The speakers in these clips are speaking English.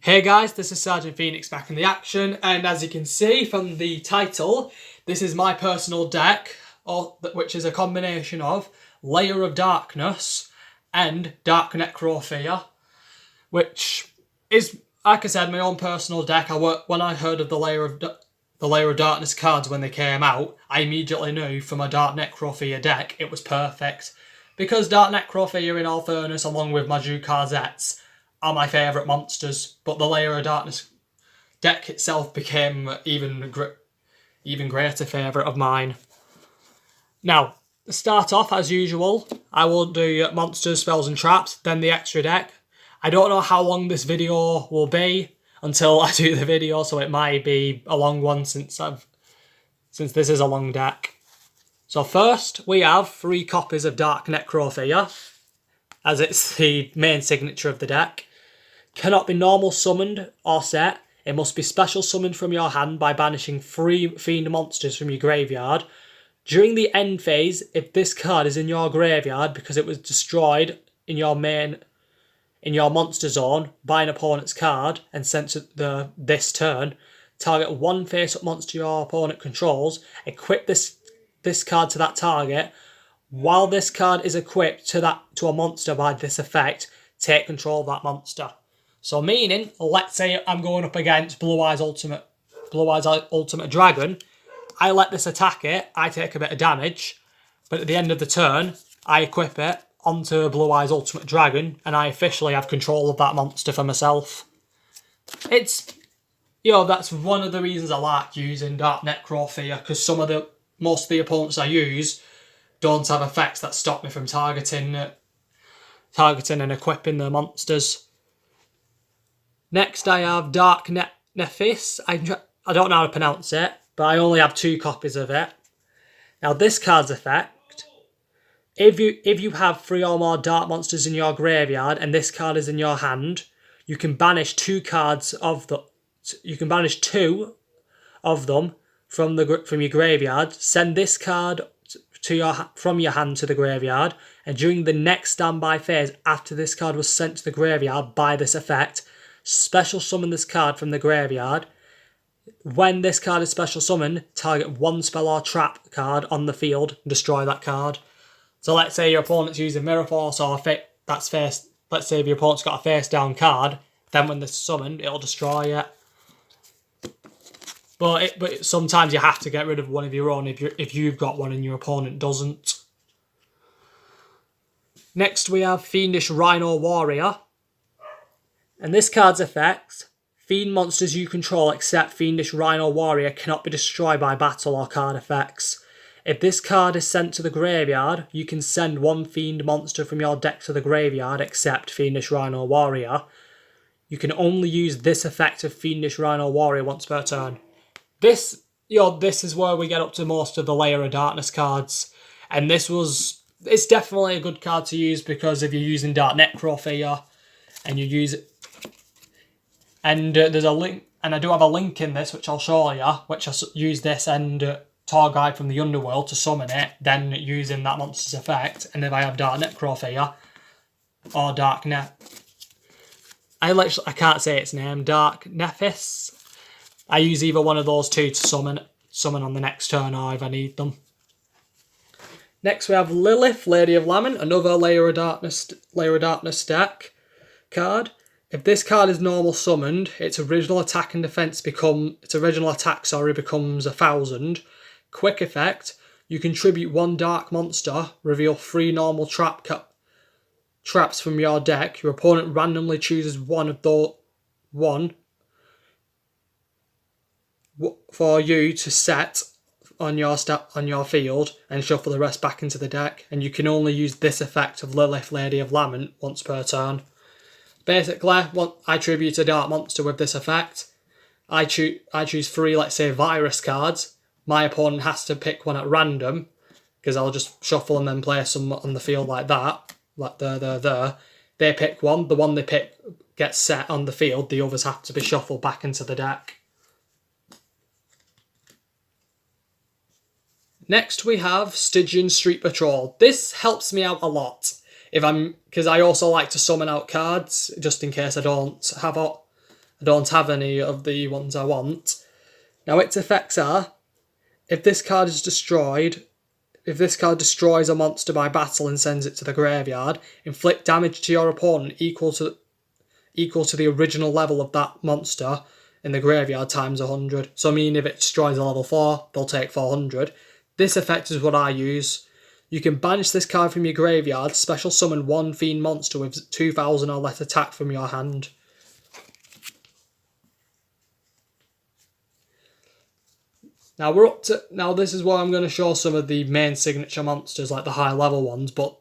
Hey guys, this is Sergeant Phoenix back in the action, and as you can see from the title, this is my personal deck, which is a combination of Lair of Darkness and Dark Necrofear, which is, like I said, my own personal deck. When I heard of the Lair of Darkness cards when they came out, I immediately knew from a Dark Necrofear deck it was perfect, because Dark Necrofear, in all fairness, along with my Yugiohs, are my favourite monsters, but the Lair of Darkness deck itself became even greater favourite of mine. Now, to start off, as usual, I will do monsters, spells and traps, then the extra deck. I don't know how long this video will be until I do the video, so it might be a long one since this is a long deck. So first, we have 3 copies of Dark Necrofear, as it's the main signature of the deck. Cannot be normal summoned or set. It must be special summoned from your hand by banishing 3 fiend monsters from your graveyard. During the end phase, if this card is in your graveyard because it was destroyed in your monster zone by an opponent's card and sent to this turn, target 1 face-up monster your opponent controls, equip this card to that target. While this card is equipped to a monster by this effect, take control of that monster. So meaning, let's say I'm going up against Blue Eyes Ultimate Dragon, I let this attack it, I take a bit of damage, but at the end of the turn, I equip it onto Blue Eyes Ultimate Dragon, and I officially have control of that monster for myself. It's, that's one of the reasons I like using Dark Necrofear, because most of the opponents I use don't have effects that stop me from targeting and equipping the monsters. Next I have Dark Necrofear. I don't know how to pronounce it, but I only have 2 copies of it. Now this card's effect, if you have 3 or more dark monsters in your graveyard and this card is in your hand, you can banish 2 of them from your graveyard, send this card from your hand to the graveyard, and during the next standby phase after this card was sent to the graveyard by this effect, special summon this card from the graveyard. When this card is special summoned, target 1 spell or trap card on the field and destroy that card. So let's say your opponent's using Mirror Force or let's say if your opponent's got a face down card, then when this is summoned, it'll destroy it. But sometimes you have to get rid of one of your own if you've got one and your opponent doesn't. Next we have Fiendish Rhino Warrior. And this card's effect, fiend monsters you control except Fiendish Rhino Warrior cannot be destroyed by battle or card effects. If this card is sent to the graveyard, you can send 1 fiend monster from your deck to the graveyard except Fiendish Rhino Warrior. You can only use this effect of Fiendish Rhino Warrior once per turn. This is where we get up to most of the Lair of Darkness cards, and it's definitely a good card to use because if you're using Dark Necrofear and you use it, and there's a link, and I do have a link in this which I'll show you, which I use this and Tour Guide from the Underworld to summon it, then using that monster's effect. And if I have Dark Necrofear or Dark I can't say its name, Dark Nephis, I use either one of those 2 to summon on the next turn or if I need them. Next we have Lilith, Lady of Lament, another Lair of Darkness deck card. If this card is normal summoned, its original attack becomes 1,000. Quick effect, you contribute 1 dark monster, reveal 3 normal traps from your deck. Your opponent randomly chooses one for you to set on your field and shuffle the rest back into the deck, and you can only use this effect of Lilith, Lady of Lament once per turn. Basically, I tribute a dark monster with this effect. I choose 3, let's say, virus cards. My opponent has to pick one at random, because I'll just shuffle and then place some on the field like that. Like there. They pick one. The one they pick gets set on the field. The others have to be shuffled back into the deck. Next we have Stygian Street Patrol. This helps me out a lot. Because I also like to summon out cards, just in case I don't I don't have any of the ones I want. Now its effects are, if this card destroys a monster by battle and sends it to the graveyard, inflict damage to your opponent equal to the original level of that monster in the graveyard times 100. So I mean, if it destroys a level 4, they'll take 400. This effect is what I use. You can banish this card from your graveyard, special summon one fiend monster with 2000 or less attack from your hand. Now this is where I'm going to show some of the main signature monsters, like the high level ones, but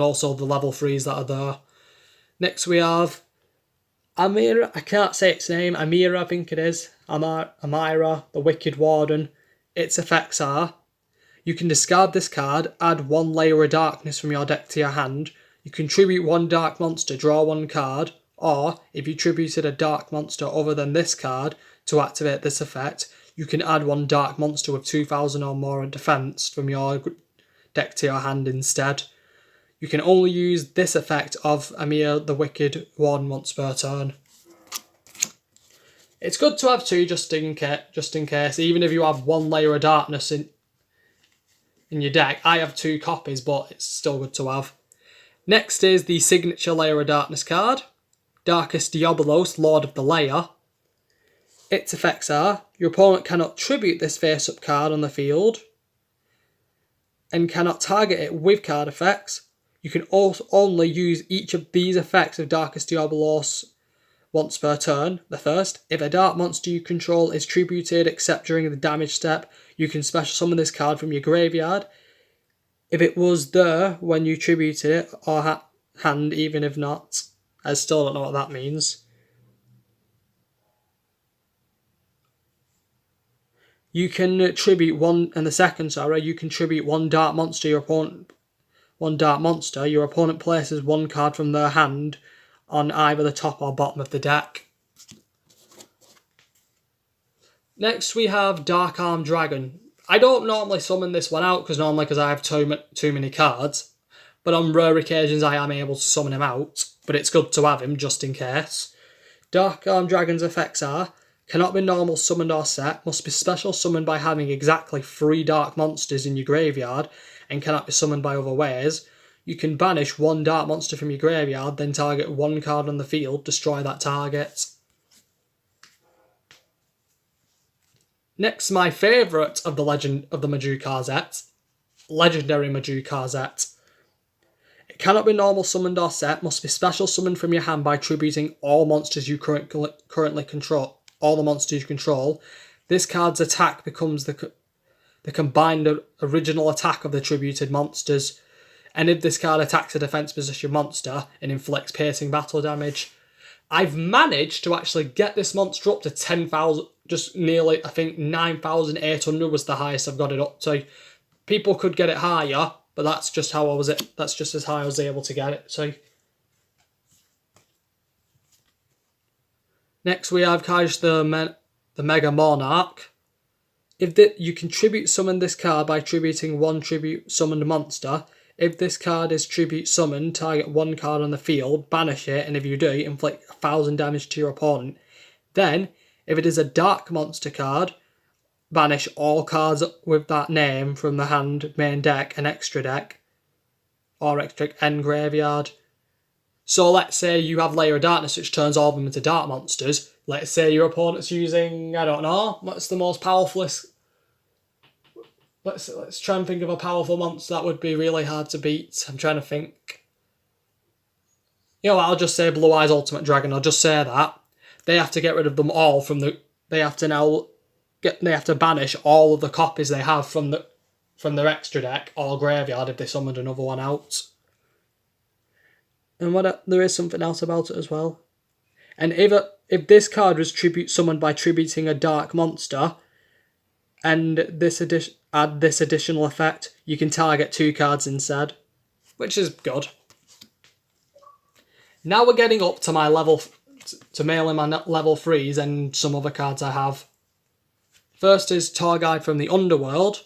also the level 3s that are there. Next we have Amira, I can't say its name, Amira I think it is, Amira, the Wicked Warden. Its effects are, you can discard this card, add one Lair of Darkness from your deck to your hand, you can tribute one dark monster, draw one card, or, if you tributed a dark monster other than this card to activate this effect, you can add one dark monster with 2000 or more in defense from your deck to your hand instead. You can only use this effect of Amir the Wicked Warden once per turn. It's good to have two just in case, even if you have one Lair of Darkness in your deck. I have 2 copies, but it's still good to have. Next is the signature Lair of Darkness card, Darkest Diabolos, Lord of the Lair. Its effects are, your opponent cannot tribute this face-up card on the field and cannot target it with card effects. You can also only use each of these effects of Darkest Diabolos once per turn. The first, if a dark monster you control is tributed except during the damage step, you can special summon this card from your graveyard. If it was there when you tributed it, or hand even if not. I still don't know what that means. You can tribute one, and the second, you can tribute one dark monster your opponent places one card from their hand on either the top or bottom of the deck. Next we have Dark Armed Dragon. I don't normally summon this one out because I have too many cards, but on rare occasions I am able to summon him out, but it's good to have him just in case. Dark Armed Dragon's effects are, cannot be normal summoned or set, must be special summoned by having exactly 3 dark monsters in your graveyard, and cannot be summoned by other ways. You can banish one dark monster from your graveyard, then target one card on the field, destroy that target. Next, my favourite of the Legendary Majukazet. It cannot be normal summoned or set, must be special summoned from your hand by tributing all monsters you currently control. All the monsters you control. This card's attack becomes the combined original attack of the tributed monsters, and if this card attacks a defense position monster and inflicts piercing battle damage. I've managed to actually get this monster up to 10,000, just nearly, I think 9,800 was the highest I've got it up to. People could get it higher, but that's just as high as I was able to get it to. Next we have Kaish the Mega Monarch. You can tribute summon this card by tributing one tribute summoned monster. If this card is tribute summoned, target one card on the field, banish it, and if you do, inflict 1000 damage to your opponent. Then, if it is a dark monster card, banish all cards with that name from the hand, main deck, and extra deck, or extra end graveyard. So let's say you have Lair of Darkness, which turns all of them into dark monsters. Let's say your opponent's using, I don't know, what's the most powerful? Let's try and think of a powerful monster that would be really hard to beat. I'm trying to think. You know what, I'll just say Blue Eyes Ultimate Dragon. I'll just say that. They have to get rid of them all from the... They have to banish all of the copies they have from their extra deck or graveyard if they summoned another one out. And there is something else about it as well. And if this card was summoned by tributing a dark monster, and add this additional effect, you can target 2 cards instead, which is good. Now we're getting up to my level, to mainly my level 3s and some other cards I have. First is Tour Guide from the Underworld.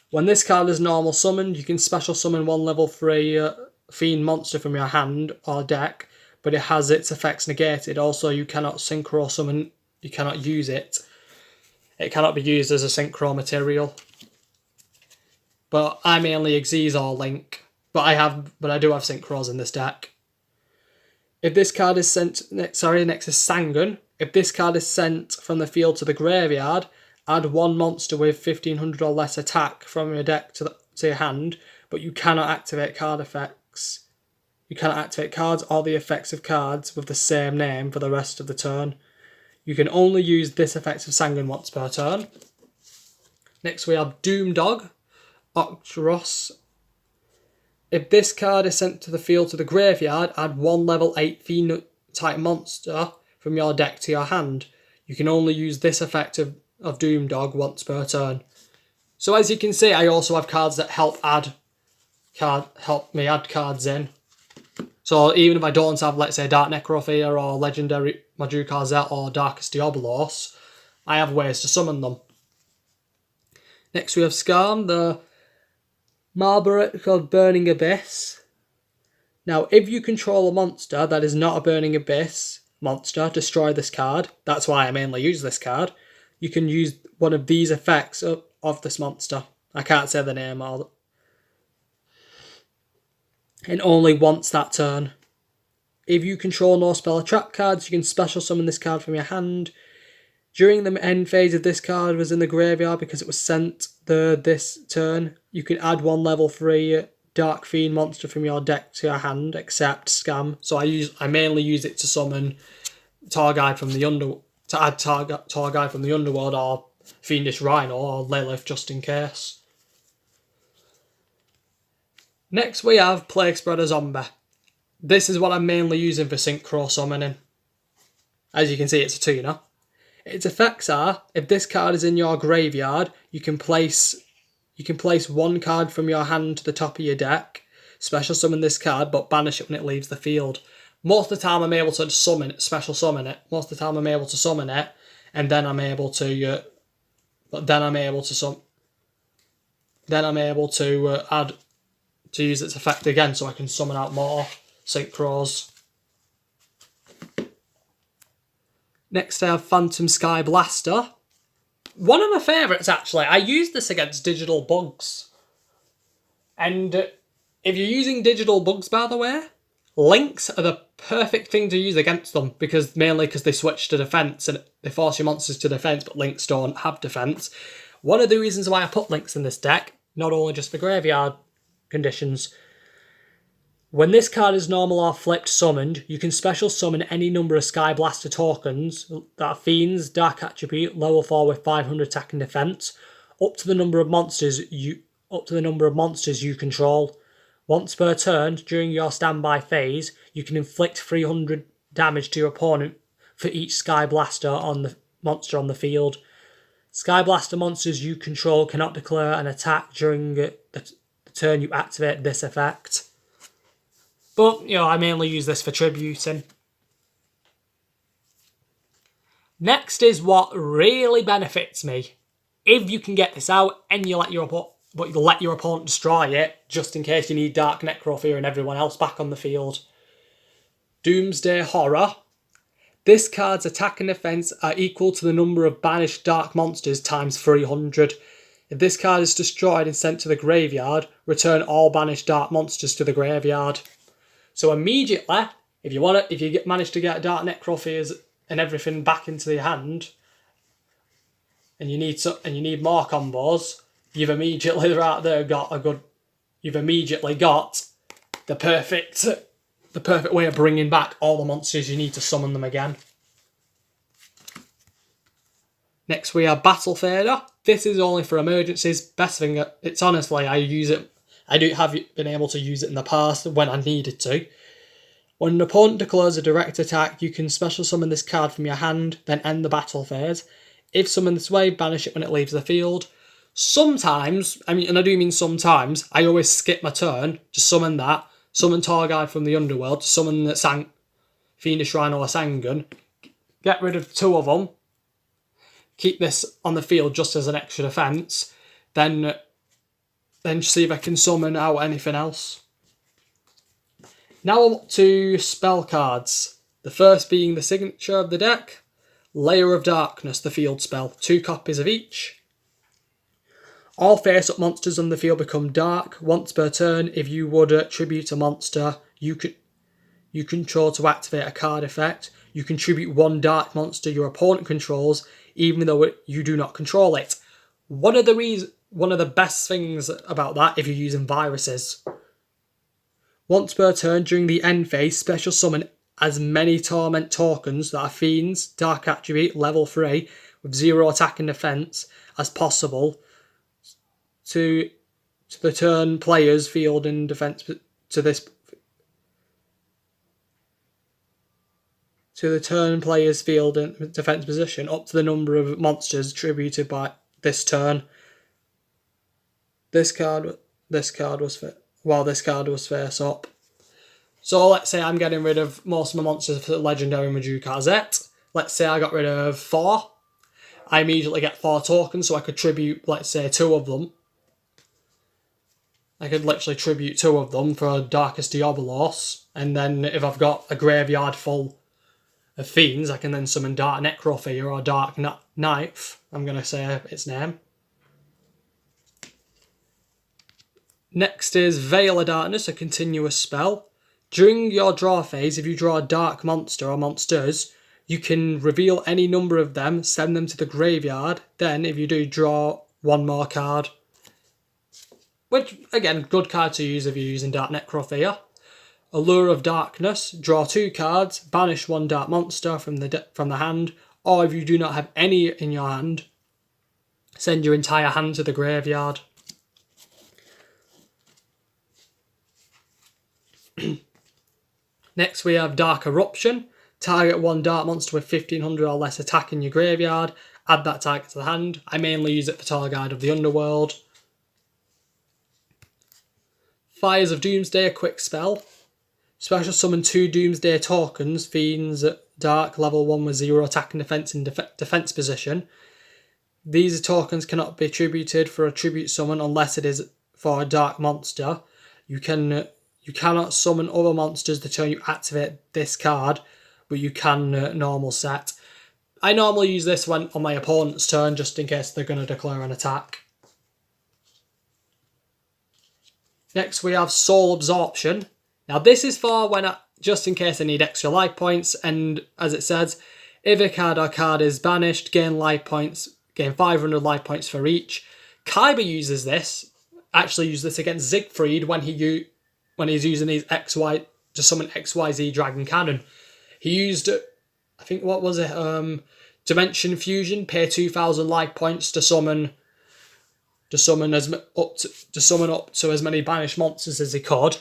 When this card is normal summoned, you can special summon one level 3 fiend monster from your hand or deck, but it has its effects negated. Also, you cannot synchro summon, you cannot use it. It cannot be used as a synchro material. But I mainly Yugioh Link, but I do have synchros in this deck. If this card is sent, next is Sangun. If this card is sent from the field to the graveyard, add one monster with 1500 or less attack from your deck to your hand, but you cannot activate card effects. You cannot activate cards or the effects of cards with the same name for the rest of the turn. You can only use this effect of Sangun once per turn. Next we have Doomdog, Octros. If this card is sent to the field to the graveyard, add one level 8 Fiend type monster from your deck to your hand. You can only use this effect of Doomdog once per turn. So as you can see, I also have cards that help me add cards in. So even if I don't have, let's say, Dark Necrofear or Legendary Madrukar or Darkest Diabolos, I have ways to summon them. Next we have Skarm, the Marlborough called Burning Abyss. Now, if you control a monster that is not a Burning Abyss monster, destroy this card. That's why I mainly use this card. You can use one of these effects of this monster. I can't say the name. And only once that turn. If you control no spell or trap cards, you can special summon this card from your hand. During the end phase of this card was in the graveyard because it was sent this turn, you can add one level 3 Dark Fiend monster from your deck to your hand, except Scam. So I mainly use it to summon Targuide from the Targuide from the Underworld or Fiendish Rhino or Lilith just in case. Next we have Plague Spreader Zombie. This is what I'm mainly using for synchro summoning. As you can see, it's a tuner. Its effects are, if this card is in your graveyard, you can place one card from your hand to the top of your deck, special summon this card, but banish it when it leaves the field. Most of the time I'm able to special summon it. Most of the time I'm able to summon it, and then I'm able to use its effect again, so I can summon out more synchros. Next I have Phantom Sky Blaster. One of my favourites actually. I use this against digital bugs. And if you're using digital bugs, by the way, links are the perfect thing to use against them, mainly because they switch to defence and they force your monsters to defence, but links don't have defence. One of the reasons why I put links in this deck, not only just for graveyard conditions, when this card is normal or flipped summoned, you can special summon any number of Sky Blaster tokens that are Fiends, Dark Attribute, level 4 with 500 attack and defense, up to the number of monsters you control. Once per turn, during your standby phase, you can inflict 300 damage to your opponent for each Sky Blaster on the monster on the field. Sky Blaster monsters you control cannot declare an attack during the turn you activate this effect. But, I mainly use this for tributing. Next is what really benefits me. If you can get this out and you let your opponent destroy it, just in case you need Dark Necrofear and everyone else back on the field. Doomsday Horror. This card's attack and defense are equal to the number of banished dark monsters times 300. If this card is destroyed and sent to the graveyard, return all banished dark monsters to the graveyard. So immediately, if you manage to get Dark Necrofears and everything back into your hand, and you need more combos, you've immediately got the perfect way of bringing back all the monsters you need to summon them again. Next we have Battle Fader. This is only for emergencies. Best thing, it's honestly, I use it. I do have been able to use it in the past when I needed to. When an opponent declares a direct attack, you can special summon this card from your hand, then end the battle phase. If summoned this way, banish it when it leaves the field. Sometimes, and I do mean sometimes, I always skip my turn to summon that, summon Targuide from the Underworld, summon the Fiendish Rhino or Sangun, get rid of 2 of them, keep this on the field just as an extra defence, then see if I can summon out anything else. Now I'm up to spell cards. The first being the signature of the deck, Lair of Darkness, the field spell. 2 copies of each. All face-up monsters on the field become dark. Once per turn, if you would tribute a monster you control to activate a card effect, you contribute 1 dark monster your opponent controls, even though you do not control it. One of the best things about that, if you're using viruses. Once per turn during the end phase, special summon as many torment tokens that are fiends, dark attribute, level 3, with 0 attack and defense as possible to the turn player's field and defense to the turn player's field and defense position up to the number of monsters attributed by this turn. This card was face up. So let's say I'm getting rid of most of my monsters for the Legendary Majuka Z. Let's say I got rid of 4. I immediately get 4 tokens, so I could tribute, let's say, 2 of them. I could literally tribute 2 of them for Darkest Diabolos, and then if I've got a graveyard full of fiends, I can then summon Dark Necrofear or Dark Knife. I'm going to say its name. Next is Veil of Darkness, a continuous spell. During your draw phase, if you draw a dark monster or monsters, you can reveal any number of them, send them to the graveyard. Then, if you do, draw 1 more card. Which, again, good card to use if you're using Dark Necrofear. Allure of Darkness, draw 2 cards, banish 1 dark monster from the hand, or if you do not have any in your hand, send your entire hand to the graveyard. Next we have Dark Eruption. Target 1 dark monster with 1500 or less attack in your graveyard. Add that target to the hand. I mainly use it for Tour Guide of the Underworld. Fires of Doomsday, a quick spell. Special summon 2 Doomsday tokens, fiends dark, level 1 with 0 attack and defense in defense position. These tokens cannot be attributed for a tribute summon unless it is for a dark monster. You cannot summon other monsters the turn you activate this card, but you can normal set. I normally use this one on my opponent's turn just in case they're going to declare an attack. Next we have Soul Absorption. Now this is for just in case I need extra life points, and as it says, if a card or card is banished, gain 500 life points for each. Kaiba uses this, actually used this against Siegfried when he's using these to summon XYZ Dragon Cannon. He used, I think, what was it? Dimension Fusion, pay 2,000 life points to summon up to as many banished monsters as he could,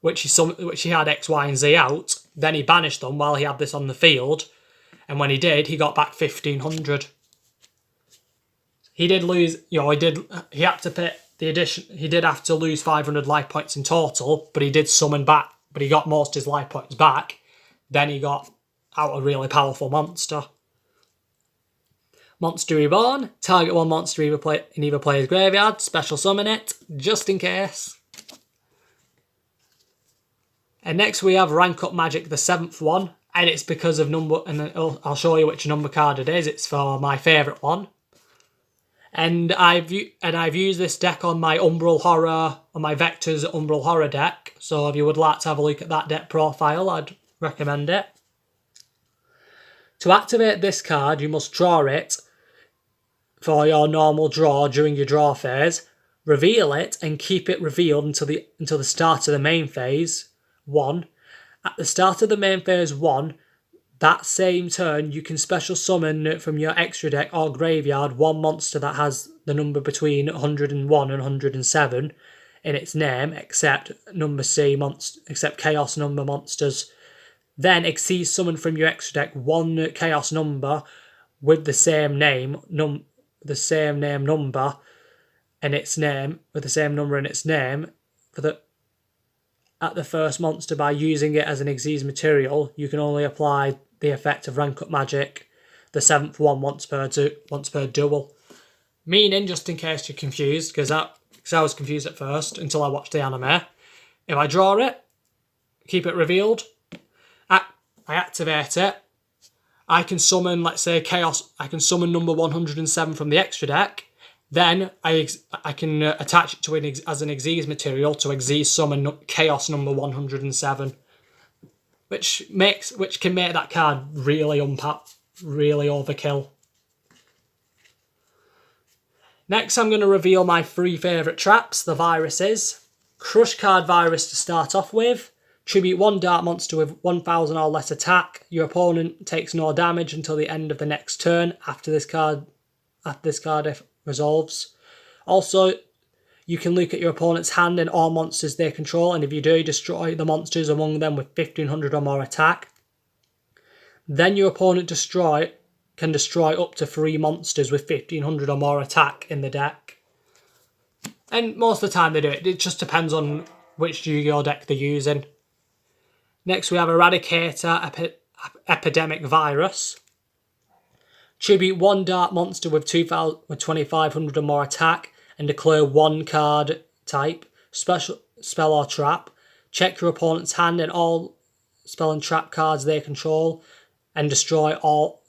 which he had X, Y, and Z out. Then he banished them while he had this on the field, and when he did, he got back 1,500. He did lose, he had to pay the addition. He did have to lose 500 life points in total, but he did summon back. But he got most of his life points back. Then he got out a really powerful monster. Monster Reborn. Target 1 monster in either player's graveyard. Special summon it, just in case. And next we have Rank Up Magic, the 7th one. And it's because of number, and I'll show you which number card it is. It's for my favourite one. And I've used this deck on my Umbral Horror, on my Vector's Umbral Horror deck. So if you would like to have a look at that deck profile, I'd recommend it. To activate this card, you must draw it for your normal draw during your draw phase. Reveal it and keep it revealed until the start of the main phase 1. At the start of the main phase 1, that same turn, you can special summon from your extra deck or graveyard 1 monster that has the number between 101 and 107 in its name, except Chaos number monsters. Then exceed summon from your extra deck 1 Chaos number with the same name, number in its name, with the same number in its name at the first monster by using it as an Xyz material. You can only apply the effect of Rank Up Magic, the 7th one, once per duel. Meaning, just in case you're confused, because I was confused at first until I watched the anime, if I draw it, revealed. I activate it. I can summon, let's say, Chaos. I can summon number 107 from the extra deck. Then I can attach it to as an Xyz material to Xyz summon Chaos number 107, which can make that card really really overkill. Next, I'm going to reveal my 3 favourite traps, the viruses. Crush card virus to start off with. Tribute 1 dark monster with 1000 or less attack. Your opponent takes no damage until the end of the next turn after this card resolves. Also, you can look at your opponent's hand and all monsters they control, and if you do, destroy the monsters among them with 1500 or more attack. Then your opponent can destroy up to 3 monsters with 1500 or more attack in the deck. And most of the time they do it. It just depends on which Yu-Gi-Oh deck they're using. Next we have Eradicator Epidemic Virus. Tribute 1 dark monster with 2500 or more attack and declare 1 card type, special spell or trap. Check your opponent's hand and all spell and trap cards they control and destroy all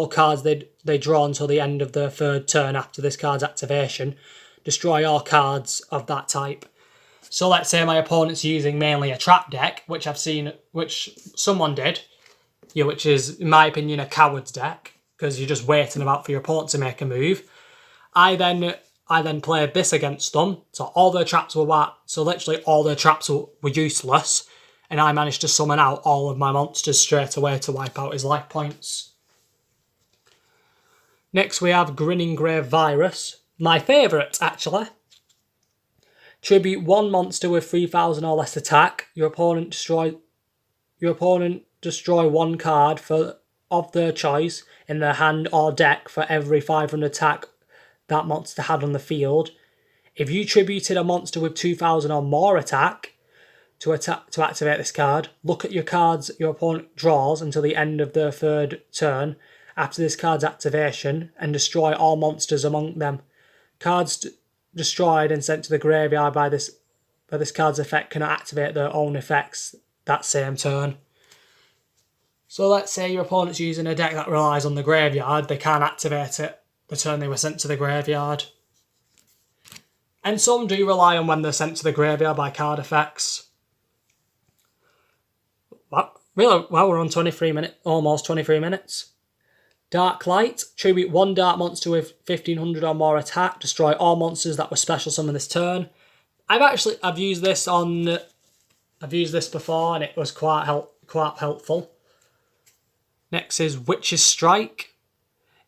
cards they draw until the end of their 3rd turn after this card's activation. Destroy all cards of that type. So let's say my opponent's using mainly a trap deck, which someone did, which is, in my opinion, a coward's deck, because you're just waiting about for your opponent to make a move. I then played this against them, so all their traps were so literally all their traps were useless, and I managed to summon out all of my monsters straight away to wipe out his life points. Next we have Grinning Grave Virus, my favourite actually. Tribute 1 monster with 3000 or less attack. Your opponent destroy 1 card of their choice in their hand or deck for every 500 attack that monster had on the field. If you tributed a monster with 2000 or more attack to activate this card, look at your cards your opponent draws until the end of their 3rd turn after this card's activation and destroy all monsters among them. Cards destroyed and sent to the graveyard by this card's effect cannot activate their own effects that same turn. So let's say your opponent's using a deck that relies on the graveyard, they can't activate it the turn they were sent to the graveyard. And some do rely on when they're sent to the graveyard by card effects. Well, we're on 23 minutes, almost 23 minutes. Dark Light, tribute 1 dark monster with 1500 or more attack, destroy all monsters that were special summoned this turn. I've used this before and it was quite helpful. Next is Witch's Strike.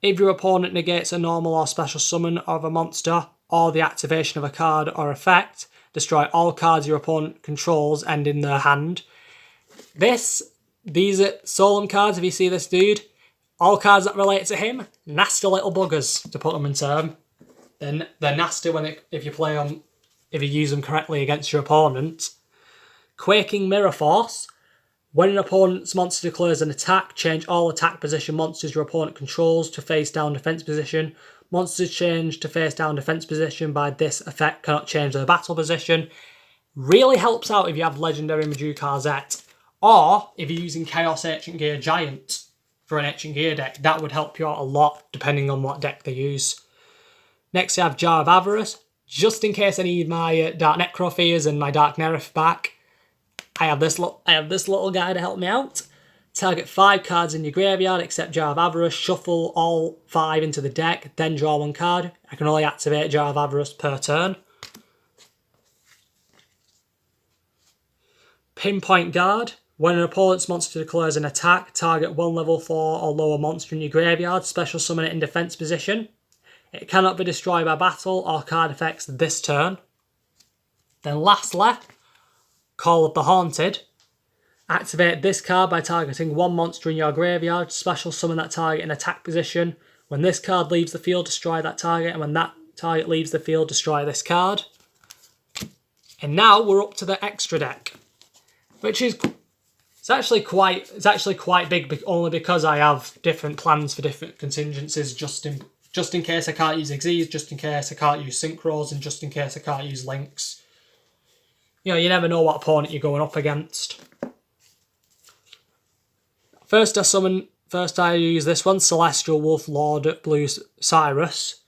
If your opponent negates a normal or special summon of a monster or the activation of a card or effect, destroy all cards your opponent controls and in their hand. These are Solemn cards, if you see this dude. All cards that relate to him, nasty little buggers, to put them in term. Then they're nasty if you use them correctly against your opponent. Quaking Mirror Force. When an opponent's monster declares an attack, change all attack position monsters your opponent controls to face down defense position. Monsters changed to face down defense position by this effect cannot change their battle position. Really helps out if you have Legendary Majukarzette, or if you're using Chaos Ancient Gear Giant for an Ancient Gear deck. That would help you out a lot depending on what deck they use. Next you have Jar of Avarice. Just in case I need my Dark Necrofears and my Dark Nerf back, I have this little guy to help me out. Target 5 cards in your graveyard except Jar of Avarice, shuffle all 5 into the deck, then draw 1 card. I can only activate Jar of Avarice per turn. Pinpoint Guard. When an opponent's monster declares an attack, target 1 level 4 or lower monster in your graveyard, special summon it in defense position. It cannot be destroyed by battle or card effects this turn. Then lastly, Call of the Haunted. Activate this card by targeting 1 monster in your graveyard, special summon that target in attack position. When this card leaves the field, destroy that target, and when that target leaves the field, destroy this card. And now we're up to the extra deck, which is it's actually quite big, only because I have different plans for different contingencies, just in case I can't use Xyz, just in case I can't use Synchros, and just in case I can't use Links. you know, you never know what opponent you're going up against. First I use this one, Celestial Wolf Lord Blue Sirius.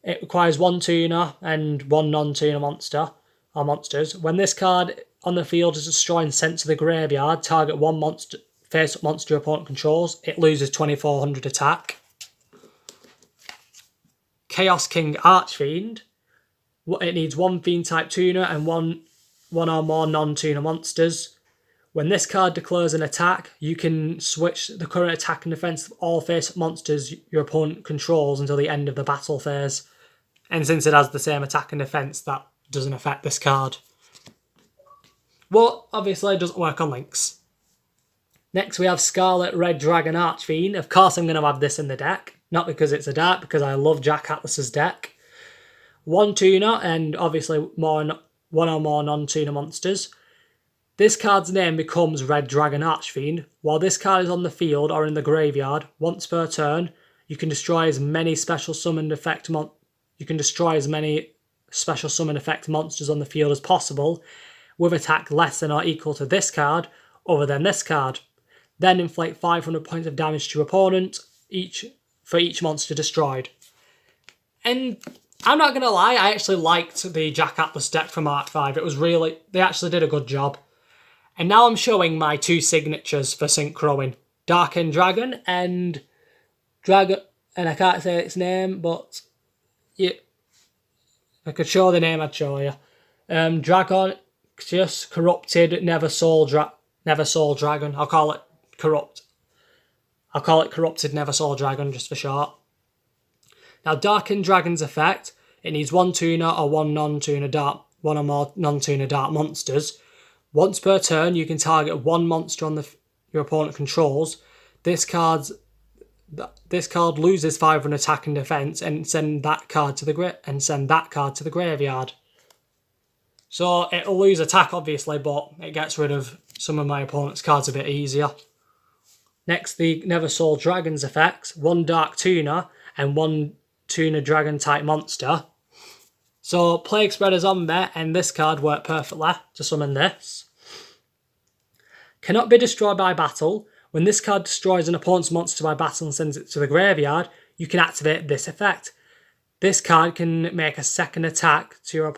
It requires 1 tuner and 1 non-tuner monster or monsters. When this card on the field is destroyed and sent to the graveyard, target one monster face-up monster your opponent controls. It loses 2400 attack. Chaos King Archfiend. It needs 1 Fiend type tuner and one or more non-tuner monsters. When this card declares an attack, you can switch the current attack and defense of all face-up monsters your opponent controls until the end of the battle phase. And since it has the same attack and defense, that doesn't affect this card. Well, obviously it doesn't work on links. Next we have Scarlet Red Dragon Archfiend. Of course I'm going to have this in the deck. Not because it's a dark, because I love Jack Atlas's deck. 1 tuner and obviously one or more non-tuner monsters. This card's name becomes Red Dragon Archfiend. While this card is on the field or in the graveyard, once per turn, you can destroy as many special summoned effect monsters on the field as possible, with attack less than or equal to this card, other than this card. Then inflict 500 points of damage to your opponent for each monster destroyed. And I'm not going to lie, I actually liked the Jack Atlas deck from Arc 5. They actually did a good job. And now I'm showing my 2 signatures for Synchroing. Darkened Dragon and I can't say its name, but if I could show the name, I'd show you. Dragon, just Corrupted Never Soul Dragon. I'll call it Corrupted Never Soul Dragon, just for short. Now, Darkened Dragon's effect, it needs 1 tuner or 1 or more non-tuner dark monsters. Once per turn, you can target 1 monster on your opponent controls. This card loses 500 attack and defense, and send that card to the graveyard. So it'll lose attack, obviously, but it gets rid of some of my opponent's cards a bit easier. Next, the Never Soul Dragon's effects: 1 dark tuner and 1 tuner dragon type monster. So Plague Spreader's on there, and this card worked perfectly to summon this. Cannot be destroyed by battle. When this card destroys an opponent's monster by battle and sends it to the graveyard, you can activate this effect. This card can make a second attack to an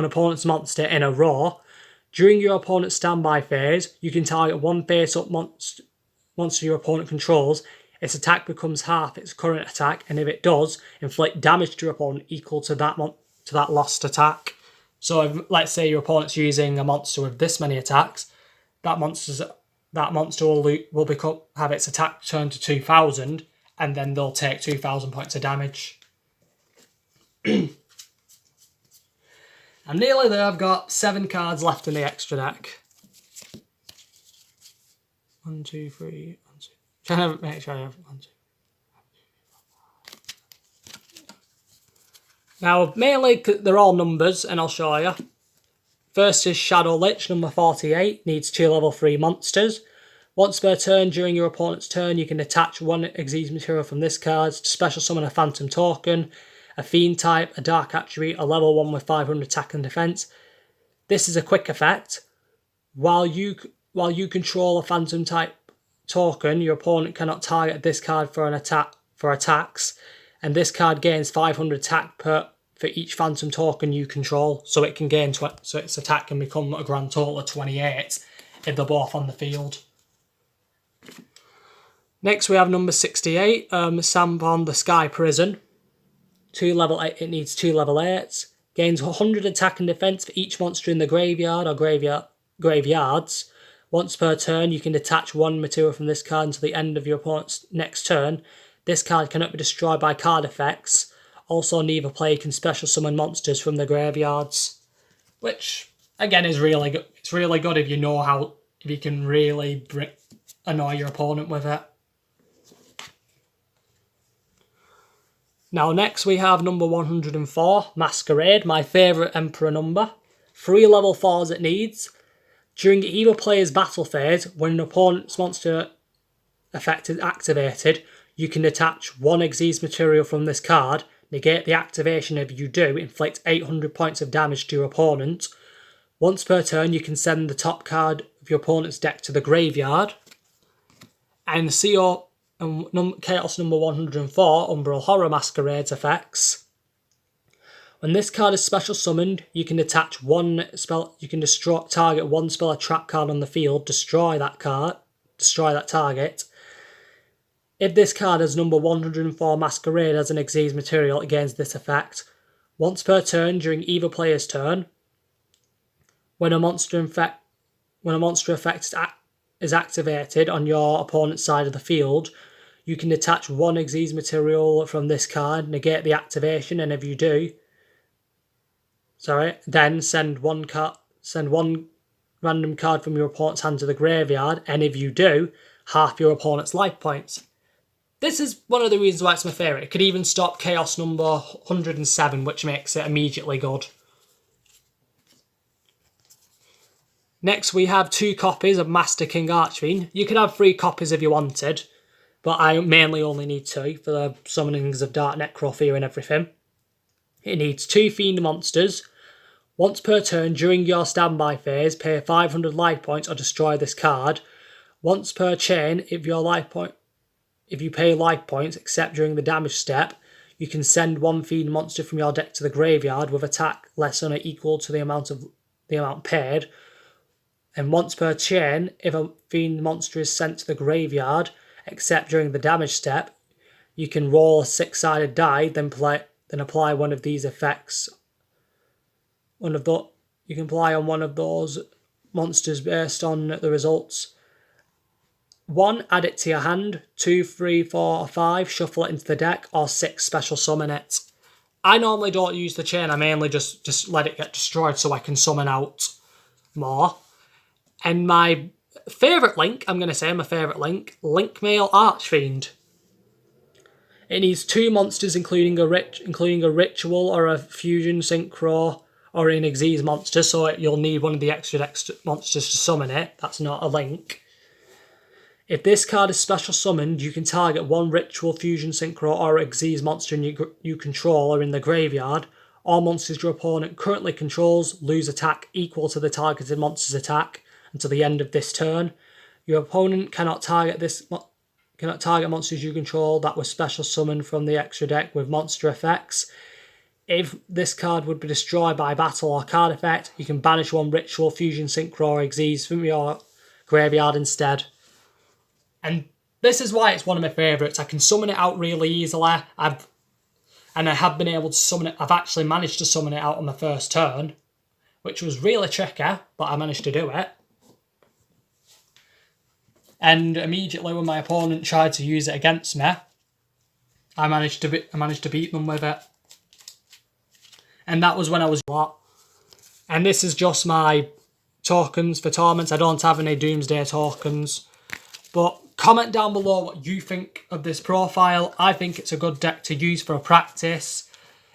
opponent's monster in a row. During your opponent's standby phase, you can target 1 face-up monster your opponent controls. Its attack becomes half its current attack, and if it does, inflict damage to your opponent equal to that lost attack. So if, let's say your opponent's using a monster with this many attacks, that monster will have its attack turned to 2,000, and then they'll take 2,000 points of damage. I'm nearly there. I've got 7 cards left in the extra deck. 1, 2, 3, 1, 2. Trying to make sure I have 1, 2. Now, mainly they're all numbers, and I'll show you. First is Shadow Lich, number 48, needs 2 level 3 monsters. Once per turn during your opponent's turn, you can attach 1 Xyz material from this card to special summon a Phantom token, a Fiend type, a Dark attribute, a level 1 with 500 attack and defense. This is a quick effect. While you control a Phantom type token, your opponent cannot target this card for attacks, and this card gains 500 attack for each Phantom token you control, so it can gain so its attack can become a grand total of 28 if they're both on the field. Next we have number 68, Sampon the Sky Prison. It needs 2 level 8s. Gains 100 attack and defense for each monster in the graveyard or graveyards. Once per turn, you can detach 1 material from this card until the end of your opponent's next turn. This card cannot be destroyed by card effects. Also, neither player can special summon monsters from the graveyards, which again is really good. It's really good if you can really annoy your opponent with it. Now next we have number 104, Masquerade, my favourite Emperor number. 3 level 4s it needs. During either player's battle phase, when an opponent's monster effect is activated, you can attach 1 Xyz material from this card. negate the activation. If you do, inflict 800 points of damage to your opponent. Once per turn, you can send the top card of your opponent's deck to the graveyard. And see your Chaos number 104, Umbral Horror Masquerades effects. When this card is special summoned, you can attach one spell. You can target one spell or trap card on the field, destroy that target. If this card has number 104 Masquerade as an Xyz material, it gains this effect. Once per turn during either player's turn, when a monster effect is activated on your opponent's side of the field, you can detach one Xyz material from this card, negate the activation, and if you do, then send one random card from your opponent's hand to the graveyard, and if you do, half your opponent's life points. This is one of the reasons why it's my favourite. It could even stop Chaos number 107, which makes it immediately good. Next, we have 2 copies of Master King Archfiend. You could have 3 copies if you wanted, but I mainly only need 2 for the summonings of Dark Necrofear and everything. It needs 2 Fiend monsters. Once per turn during your standby phase, pay 500 life points or destroy this card. Once per chain, if you pay life points, except during the damage step, you can send 1 Fiend monster from your deck to the graveyard with attack less than or equal to the amount paid. And once per chain, if a Fiend monster is sent to the graveyard, except during the damage step, you can roll a 6-sided die, then apply one of these effects. You can apply on one of those monsters based on the results. 1, add it to your hand. 2, 3, 4, or 5, shuffle it into the deck. Or 6, special summon it. I normally don't use the chain. I mainly just let it get destroyed so I can summon out more. And my favourite link, Linkmail Archfiend. It needs 2 monsters, including a ritual or a fusion synchro or an Xyz monster. So you'll need one of the extra monsters to summon it. That's not a link. If this card is special summoned, you can target 1 ritual, fusion synchro, or Xyz monster you control or in the graveyard. All monsters your opponent currently controls lose attack equal to the targeted monster's attack until the end of this turn. Your opponent cannot target monsters you control that were special summoned from the extra deck with monster effects. If this card would be destroyed by battle or card effect, you can banish 1 ritual, fusion synchro, or Xyz from your graveyard instead. And this is why it's one of my favourites. I can summon it out really easily. I have been able to summon it. I've actually managed to summon it out on the first turn, which was really tricky, but I managed to do it. And immediately when my opponent tried to use it against me, I managed to beat them with it. And that was when I was what? And this is just my tokens for torments. I don't have any Doomsday tokens. But comment down below what you think of this profile. I think it's a good deck to use for a practice.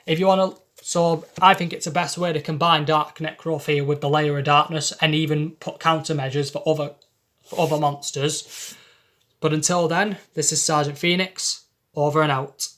If you want to, so I think it's the best way to combine Dark Necrofear with the Lair of Darkness and even put countermeasures for other monsters. But until then, this is Sergeant Phoenix, over and out.